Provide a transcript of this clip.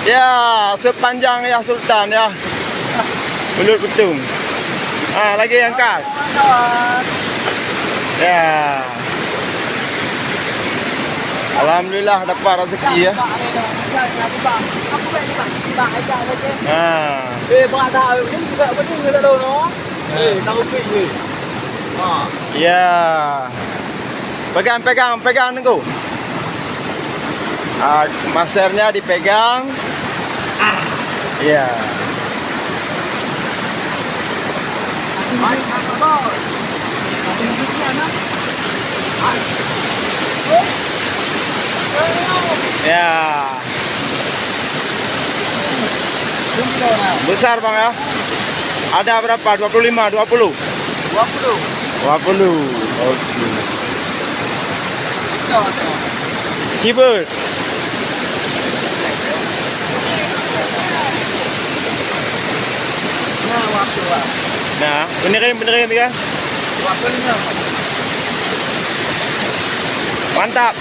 Ya, sepanjang ya Sultan ya. Mulut betung. Lagi angkat. Ya. Alhamdulillah dapat rezeki ya. Ya. Pegang tunggu. Masernya dipegang. Ya. Ya. Besar bang ya. Ada berapa? 25, 20? 20. Oke. Cibut. Nah, benerin ya. Mantap.